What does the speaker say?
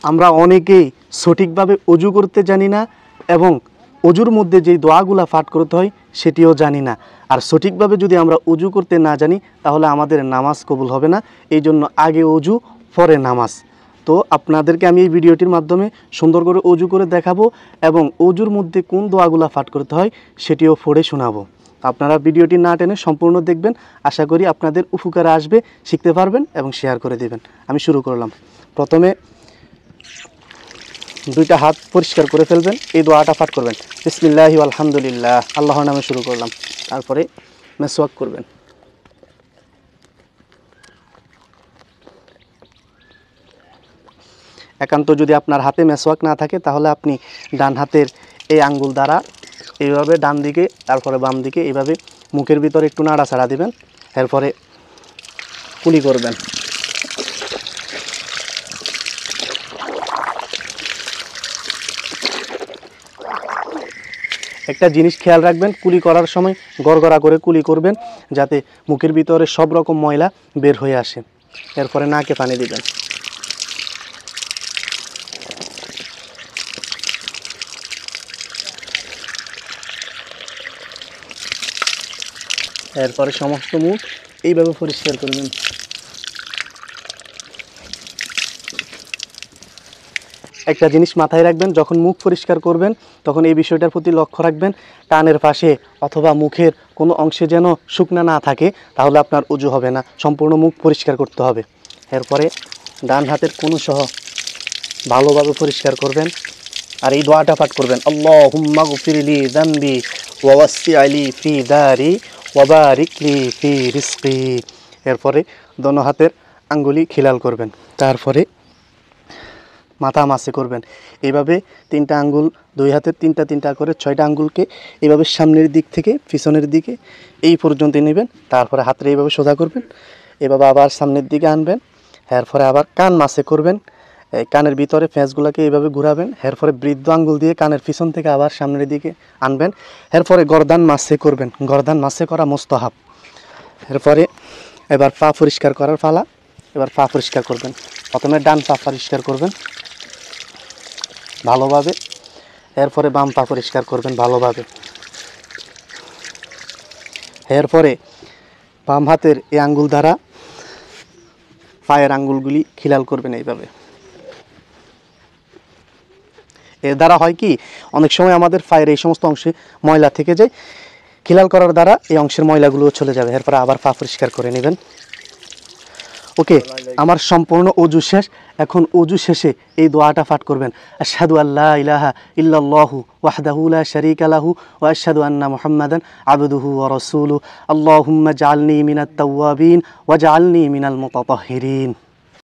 আমরা অনেকেই সঠিকভাবে অজু করতে জানি না এবং অজুর মধ্যে যেই দোয়াগুলা পাঠ করতে হয় সেটিও জানি না। আর সঠিকভাবে যদি আমরা অজু করতে না জানি তাহলে আমাদের নামাজ কবুল হবে না। এই জন্য আগে অজু পরে নামাজ। তো আপনাদেরকে আমি এই ভিডিওটির মাধ্যমে সুন্দর করে অজু করে দেখাবো এবং অজুর মধ্যে কোন দোয়াগুলা পাঠ করতে হয় সেটিও পড়ে শোনাবো। আপনারা ভিডিওটি না টেনে সম্পূর্ণ দেখবেন, আশা করি আপনাদের উপকারে আসবে, শিখতে পারবেন এবং শেয়ার করে দেবেন। আমি শুরু করলাম। প্রথমে দুইটা হাত পরিষ্কার করে ফেলবেন, এই দোয়াটা পাঠ করবেন, বিসমিল্লাহি আলহামদুলিল্লাহ, আল্লাহর নামে শুরু করলাম। তারপরে মেসওয়াক করবেন। একান্ত যদি আপনার হাতে মেসওয়াক না থাকে তাহলে আপনি ডান হাতের এই আঙ্গুল দ্বারা এইভাবে ডান দিকে তারপরে বাম দিকে এইভাবে মুখের ভিতরে একটু নাড়াচাড়া দিবেন, এরপরে কুলি করবেন। একটা জিনিস খেয়াল রাখবেন, কুলি করার সময় গড়গড়া করে কুলি করবেন যাতে মুখের ভিতরে সব রকম ময়লা বের হয়ে আসে। এরপরে নাকে পানি দিবেন। এরপরে সমস্ত মুখ এইভাবে পরিষ্কার করবেন। একটা জিনিস মাথায় রাখবেন, যখন মুখ পরিষ্কার করবেন তখন এই বিষয়টার প্রতি লক্ষ্য রাখবেন, কানের পাশে অথবা মুখের কোনো অংশে যেন শুকনা না থাকে, তাহলে আপনার অজু হবে না। সম্পূর্ণ মুখ পরিষ্কার করতে হবে। এরপরে ডান হাতের কোণা সহ ভালোভাবে পরিষ্কার করবেন আর এই দোয়াটা পাঠ করবেন, আল্লাহুম্মা গফিরলি যামবি ওয়া ওয়াসসি'লি ফি দারি ওয়া বারিক লি ফি রিজকি। এরপরে দোনো হাতের আঙ্গুলি খিলাল করবেন, তারপরে মাথা মাসে করবেন। এইভাবে তিনটা আঙ্গুল, দুই হাতের তিনটা করে 6টা আঙ্গুলকে এইভাবে সামনের দিক থেকে পিছনের দিকে এই পর্যন্ত নেবেন, তারপরে হাতের এইভাবে সোজা করবেন, এভাবে আবার সামনের দিকে আনবেন, এরপরে আবার কান মাসে করবেন, এই কানের ভিতরে ফেঁসগুলোকে এইভাবে ঘুরাবেন, এরপরে বৃদ্ধ আঙ্গুল দিয়ে কানের পিছন থেকে আবার সামনের দিকে আনবেন, এরপরে গর্দান মাসে করবেন। গর্দান মাসে করা মুস্তাহাব। এরপরে এবার পা পরিষ্কার করার পালা। এবার পা পরিষ্কার করবেন। প্রথমে ডান পা পরিষ্কার করবেন ভালোভাবে, এরপরে বাম পা পরিষ্কার করবেন ভালোভাবে, এরপরে বাম হাতের এই আঙ্গুল দ্বারা পায়ের আঙ্গুলগুলি খিলাল করবেন এইভাবে। এর দ্বারা হয় কি, অনেক সময় আমাদের পায়ের এই সমস্ত অংশে ময়লা থেকে যায়, খিলাল করার দ্বারা এই অংশের ময়লাগুলো চলে যাবে। এরপরে আবার পা পরিষ্কার করে নেবেন। ওকে, আমার সম্পূর্ণ অজু শেষ। এখন অজু শেষে এই দোয়াটা পাঠ করবেন, আশহাদু আল্লা ইলাহা ইল্লাল্লাহু ওয়াহদাহু লা শারীকা লাহু ওয়া আশহাদু আন্না মুহাম্মাদান আবদুহু ওয়া রাসূলুহু আল্লাহুম্মা জাআলনি মিনাত তাওয়াবিন ওয়া জাআলনি মিনাল মুতাতাহহিরিন।